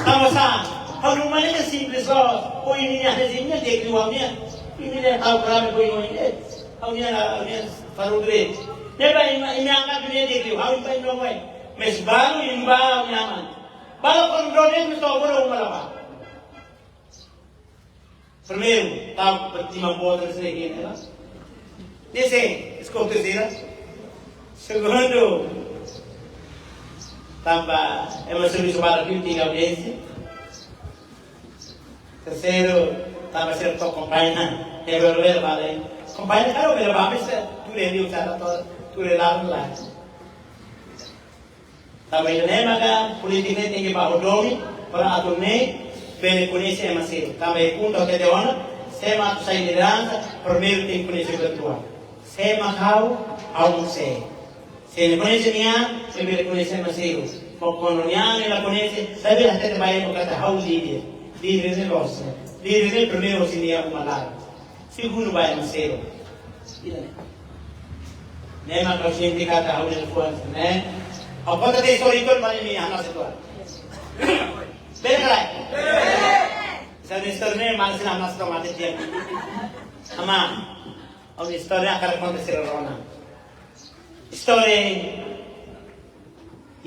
Tama sa, hau numan ni simple so, ko ini niya hezimnya dekri wamnya. Ini niya tau grame ko ini. Hau niya farudre. Neba imiangkat dunia dekri, hau impa inongway. Mes baru imba nyaman. Bala kontrolnya mesti orang umalawa. Primeiro, tá uma boa terceira aqui, né? Nesse, escuta terceira. Segundo, tamba é uma serviço para a audiência. Terceiro, tamba ser tua companhia, é ver vale. Companhia cara ver vale, tu lhe deu cara toda, tu lhe lá. Tamba ini maka politiknya tinggi pak Hodomi para aturne bene conhece Macero. Também punto que de ona, sema tu sai liderança, primeiro tem que conhecer virtual. Sema kau au musei. Se ne conhece nia, primeiro conhecer Macero. Quando nia ne la conhece, sabe la tete vai no kata hau líder. Líder ne rosa. Líder ne primeiro se nia uma lá. Segundo vai Macero. Ne ma kau sempre kata hau ne fuan, né? Apa tadi sorry tu mana ni anak setua. Benar. Saya istornya masih nama sekolah mati dia. Ama, awak istornya akan kontes serona. Istornya,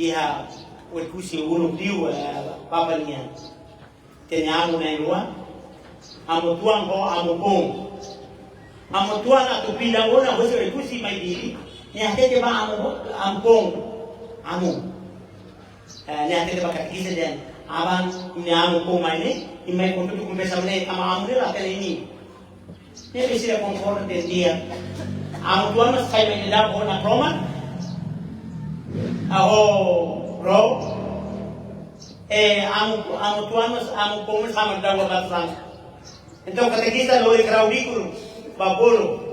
ia, kusi ulu diu papanya. Tenya amu na ilua, amu tuan ko amu pong. Amu tuan atau pindah orang boleh kusi mai diri. Ni hati dia amu pong, amu. Ni hati dia pakai kisah dia. Abang ini amu ko mai ni, imai kontu tu kumpesa mene ama amu ni lah kali ini. Ni bisa konfor dia. Amu tuan mas saya mai dah bona proma. Aho bro. Amu tuan mas amu ko mas sama dah buat sang. Então kata kita lori kraudikul babolo.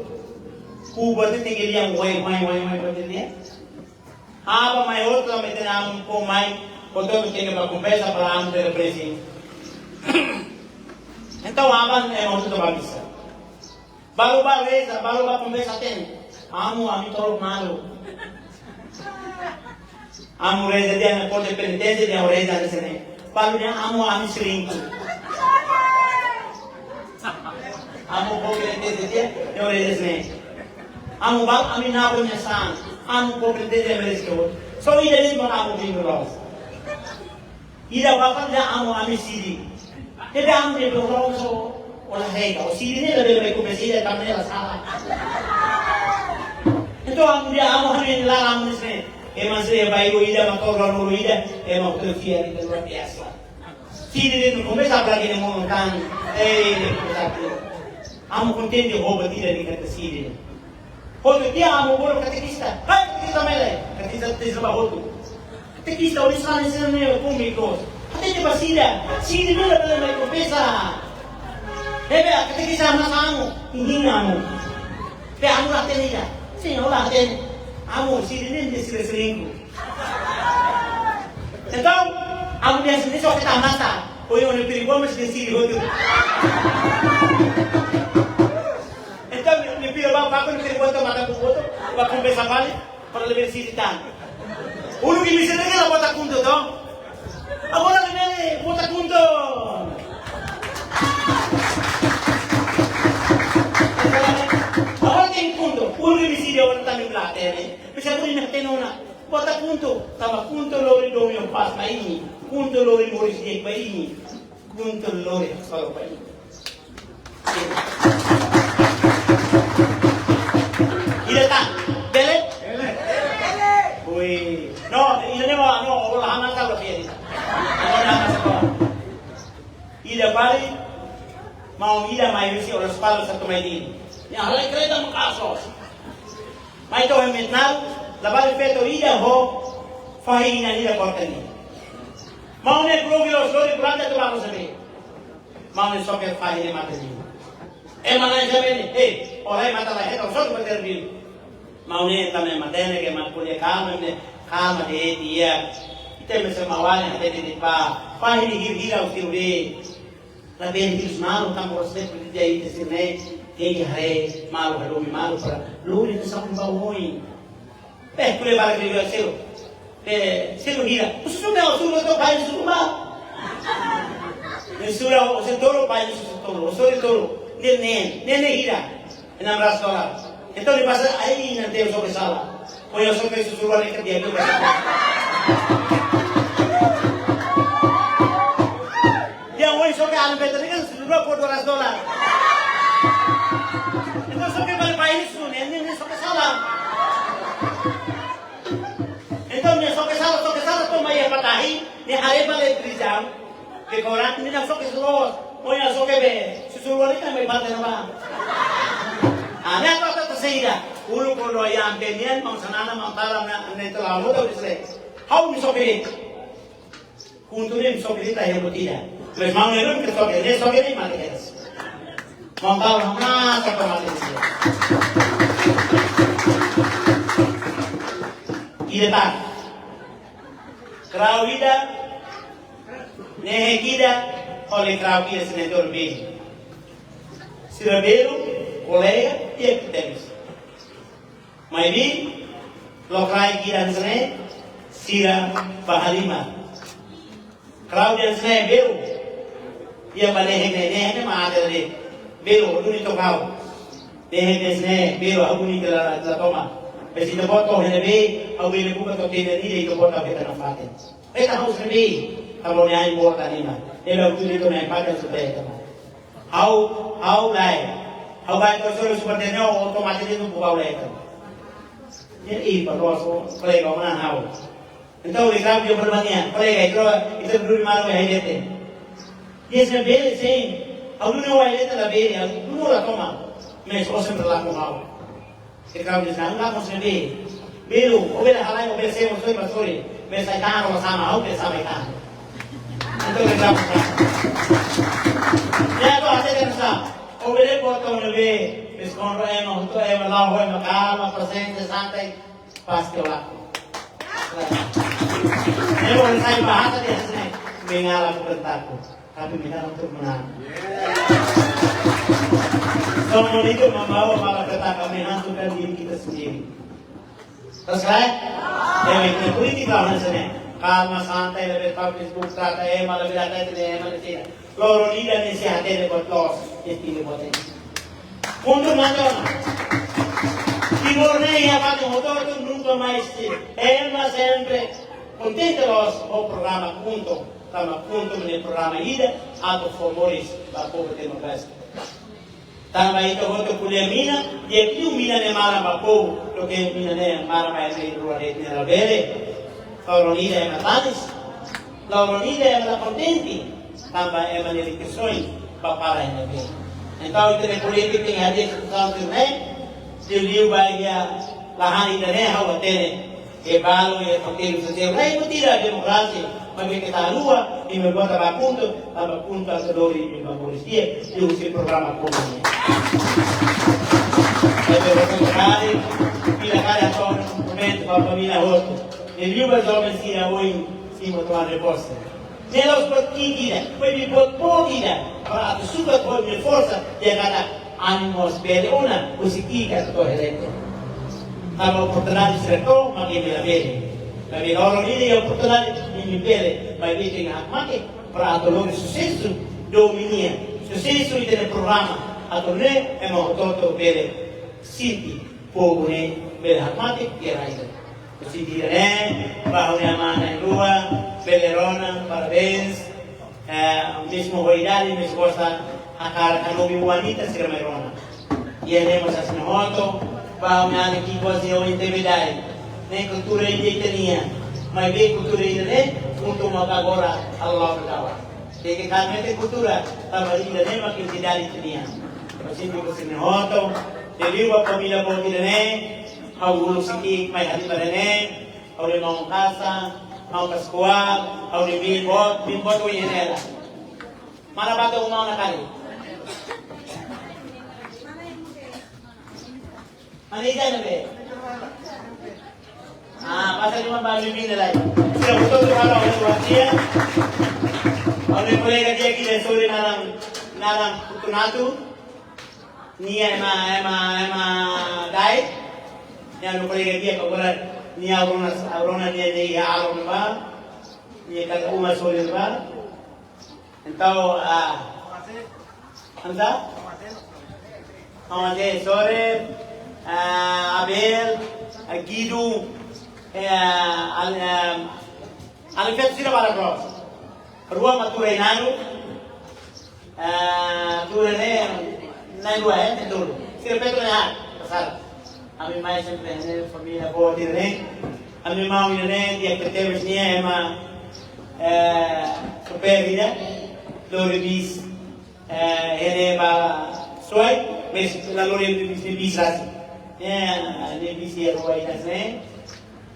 Ku berarti tinggi dia wai berarti dia. Apa mai outro mai amu ko mai. Portanto, tem uma conversa para a mulher presente. Então, aban é muito bagunça. Baru reza, baru conversa tem. Amo a mim todo malo. Amo reza dia na porta de penitência dia reza nesse né. Baru dia amo a mim serinco. Amo por penitência dia reza né. Amo baru a mim na boa san. Amo por penitência merece que so ida nem para amo dinheiro. Ida bakal dia amu ami siri. Jadi amu dia berorong so olah rega. O siri ni lebih baik kumesi dia tamanya lah salah. Itu amu dia amu hari ni lah amu ni sini. Emang saya baik ida makau orang ulu ida. Emang terfiar itu luar biasa. Siri ni kumesi apa lagi ni mau makan. Amu konten dia hobat tidak di kata siri. Hobat dia amu boleh katekista. Katekista melek. Katekista tidak hobat. Tekista ulisan sini ni público. Até de basida, sini ni lebih baik kompesa. Hebe, tekista mana kamu? Ini kamu. Pe kamu latih ni dah. Sini orang latih. Kamu sini ni dia sering-sering. Então, kamu dia sini so kita mata. Oi, orang perigo mesti sini hotu. Então, ni perigo apa pun perigo tu mata buku tu, buat kompesa balik, para lebih sini tan. Uno que me dice, ¿qué la bota junto, no? Ahora le viene, bota junto. Ahora tiene punto. Uno que me dice, ahora también plata, Bisa ko rin na bota junto. Tama junto lori domio pas pa ini. Junto lori moris diek pa ini. Junto lori solo pa ini. Ida ta, bele? Bele. Uy. No, ida ne ba no, wala haman ida bali, mau ida mai visi oras palo sa tumay din. Ni halay kreda makasos. Mai to emitnal, labali peto ida ho, fahina nila kortani. Mau ne provilo sori planta to lalo sabi. Mau ne soker fahine matani. Mana sabi ni, orai mata lah, itu sok berterbil. Mau ne tamai matene ke mat kuliah kama de dia. Kita mesti mawalnya ada di pa. Fahini hira ustiure. Label hirus malu tamu roslet dia itu sini. Dia hari malu hadomi malu para. Luli tu sampai bawoi. Kuliah balik dia selo. Selo hira. Sudah tu pakai semua. Sudah setoro pakai setoro. Sorry toro. Nene hira. $600. Então ele passa aí nanti usah salah. Kau yang sampai susuruan ikat dia juga. Yang woi sampai alam betul kan sudah $200. Itu sampai balik pakai itu ini sampai salah. Itu ni sampai salah tu mai patahi ni hari balik berijam. Kekoran ni nak sampai terus. Kau yang sampai be susuruan ikat mai balik nama. Ana kata tersida, ulu kono yang benian mang sanana mang talam na ane telah muda udah How ni sobiri? Kunturin sobiri tak yang tidak. Terus mang ngelum ke sobiri mati kes. Mang talam mana siapa mati sih? Ida tak. Kerau ida, nehe kita oleh kerau kita senendor be. Siraberu kolega dia temis. Maybe lokrai kiran sene sira pahalima. Crowd yang sene beu dia balik ne ada de beu duni to kau. Deh sene beu aku ni kala toma. Besi to boto hene be au be buka to tene ni to boto kita na faten. Eta haus ne kalau ni ai bota ni ma. Dia aku ni to na faten supaya ta. How lai How baik kau suruh seperti ni, otomatis itu buka oleh itu. Jadi kalau kolega mana hau, entah oleh kerap dia berbanding, kolega itu dulu malu yang itu. Dia sebenarnya sih, aku dulu yang itu lah beri, aku dulu lah koma, mes osem berlaku hau. Kerap dia sana, enggak kau sendiri, belu, obel halai, obel saya musoi pasori, mes saya tahan sama hau, mes sama tahan. Itu kerap saya. Ya tu hasil yang sah. Obere botão nebe, escondo emo, tu emo lá, o emo calma, presente, santai, pasti lá. Emo saya bahasa dia sini, mengalah bertakut, tapi minta untuk menang. Semua itu membawa malah petaka menentukan diri kita sendiri. Terus kan? Yang itu politik lah sini. Kalma santai lebih tahu Facebook kata emo lebih data itu emo di sini. Loro lida ni si hati de botlos, jadi ni boten. Untuk macam, timur ni apa tu motor tu nunca mais si. Sempre contente los o programa punto, sama punto ni programa ida atau favores para povo democrático. Tambah itu untuk kuliah mina, dia tu mina ni marah para povo, lo que mina ni marah para el luar ni la bere. Loro lida yang matanis, loro lida yang la contente. Tambah evangelisasi bapa lain lagi. Entah itu politik yang ada di tahun ini, jadi bahagia lahan ini hawa tere, kebalu ya fakir sosial. Nah itu tidak demokrasi. Bagi kita luar, ini membuat apa punto kedori di Malaysia dia diusi program ekonomi. Jadi sekali tidak ada dokumen bapa mina hotu. Jadi juga zaman sih awin si motuan reposter. Nelos bertiga, pergi buat tidak. Para itu sudah punya força dia kata animos beli una, usikikan tu helete. Kalau oportunidade certo, makin beli. Tapi orang ini yang oportunidade ini beli, bagi dengan makin para atau sucesso dominia. Sucesso itu ada programa atau ne emang toto beli city pogo ne beli makin kira itu. City ne bahwa mana dua Belerona, parabéns, mesmo roidade, mesmo gosta a novi wanita sira merona. E iremos assim na moto, vamos aqui quase a intimidade. Nem cultura indígena, mas bem cultura indígena, junto uma agora Allah berdawa. que realmente cultura estava ali da mesma que cidade tinha. Assim que você me roto, teve a família boa de né, ao guru siki mai hati barene, ao de mau casa, mau kaskuat, ao de bimbot o yenela. Mana bata umau na kali? Manija na be? Pasal cuma baju bina lagi. Sudah betul tu kalau orang tua dia, orang kolega dia kita sore narang kutunatu, ni ema dai, ni orang kolega dia kawan ni aurona ni aurona ba, ni kata umar sore ba, entau anda, awak sore, Abel, Guido. Alifet sila para cross. Rua maturai nanu. Tuh ne nanu betul. Sila betul ya. Pasal. Kami mai sempre ne família boa de ne. Kami mau ne dia ketemu ni ema super vida. Lori bis ele ba soy, mas la lori bis lasi. Ne bis ya rua inas ne.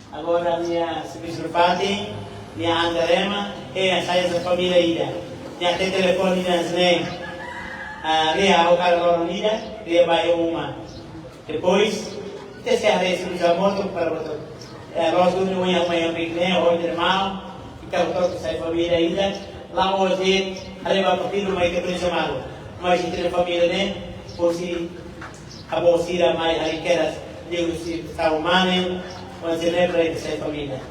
Agora minha subsecretária, minha Andarema, e saya da família ida. Minha tem telefone das nem. Ria o cara lá ida, ria vai uma. Depois, te se arresta no jamoto para botar. Nós do não ia amanhã bem, hoje irmão, fica o toque sai família ida. Lá hoje, arriba para filho mais que tu chamado. Mas entre família né, por si a bolsira mais riquezas, Deus se está humano. Quando celebra essa família.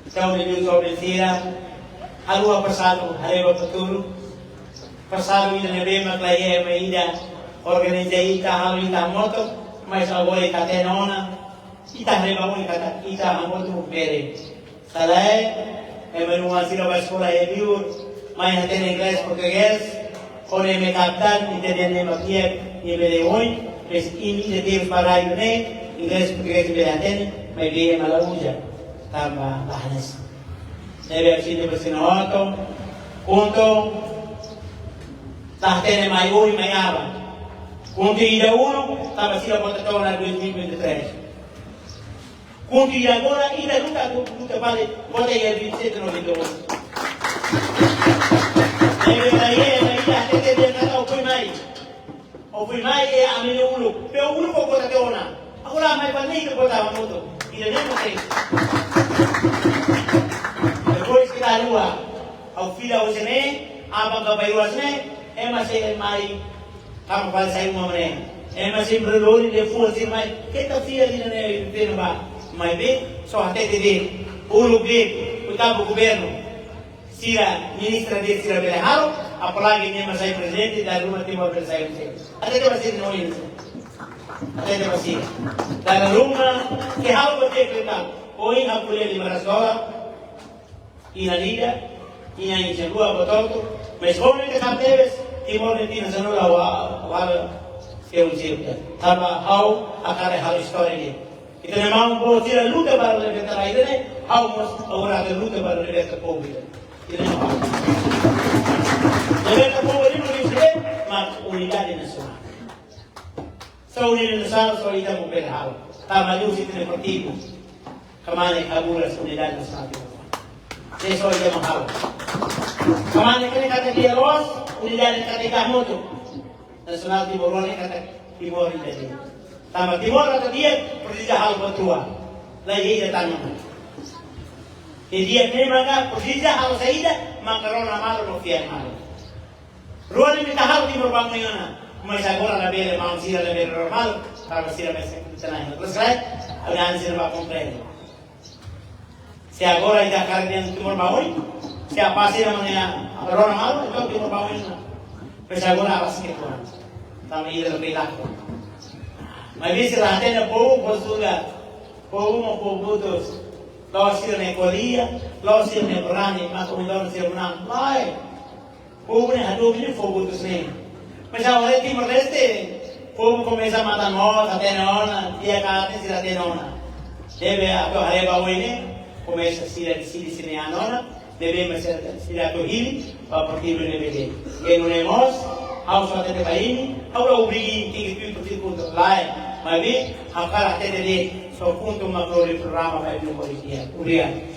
Então, Deus obedecerá. A lua passado, a leva futuro. Passado, ainda não vemos a clareia, ainda organizei, está a moto, mas agora está tendo ona. Está a leva única, está a moto bere. Salai, uma sila para a escola é viu, mas até em inglês, português, onde me captan, entendendo nem aqui, e me deu oi, mas ainda temos para ir, né? Inglês, português, me atende. May biya malamuja tama lahanas. Nebe sini bersinoto untuk tahtene mai ui mai aba. Untuk ida uno tama sila kota tona 2023. Untuk ida agora ida luta vale kota ya 27 no dito. Nebe mai tahtene dia kata opui mai e amene uno. Pero uno ko kota tona. Ako lang may panay ko kota mo. Tidak ada depois que a lua ao filho ao sene abang ke bayu asne masih mai kamu pada saya mau mana masih berlori de full sih mai kita filha di ne peno ba mai be so até de ulu be o cabo governo sira ministra de sira beleharo apalagi ne masih presidente da rumah timur bersaya até de masih no ini até de masih dalam rumah que algo tem que dar hoje a colher de $500 e na lida e na enxergua bototo mas como que sabes que morre de na zona lá que um dia tava ao a cara a história dele então é mal por tirar luta para libertar a ilha ao agora a luta para libertar o povo ele não libertar o povo ele não diz mas unidade nacional só unidade nacional só ida mo perhal tama yung sitin deportivo kamane kabulas unidad nacional eso ida mahal kamane kene kata dia los unidad kata kamoto nacional timor kata timor ida tama timor kata dia persija hal betua lagi ida tanam dia memang persija hal saida makarona malo no fian malo ruani minta hal timor bangmayona mas agora na beira mansira na beira normal para ser mais tenang. Terus kan, alian sila ba komplain. Si agora ida kardian timor baoy, si apasi namanya agora normal itu timor baoy na. Mas agora apas kita. Tama ida lebih lako. Mas bisa lahat na povo posuga. Povo mo povo dos. Lawa sila na ekolia, lawa sila na brani, matumidor sila menang. Lai. Povo na hado ni povo dos ne. Mas agora Timor Leste, povo começa a matar nós, até nona, dia carne se até nona. Deve a arreba hoje, começa a se cinear nona, debemos ser hili para partido NBD. E não é nós, ao só ter baini, ao obrigado que tu punto lain, mas vi, ao cara ter de só punto uma glória programa vai vir por dia. Obrigado.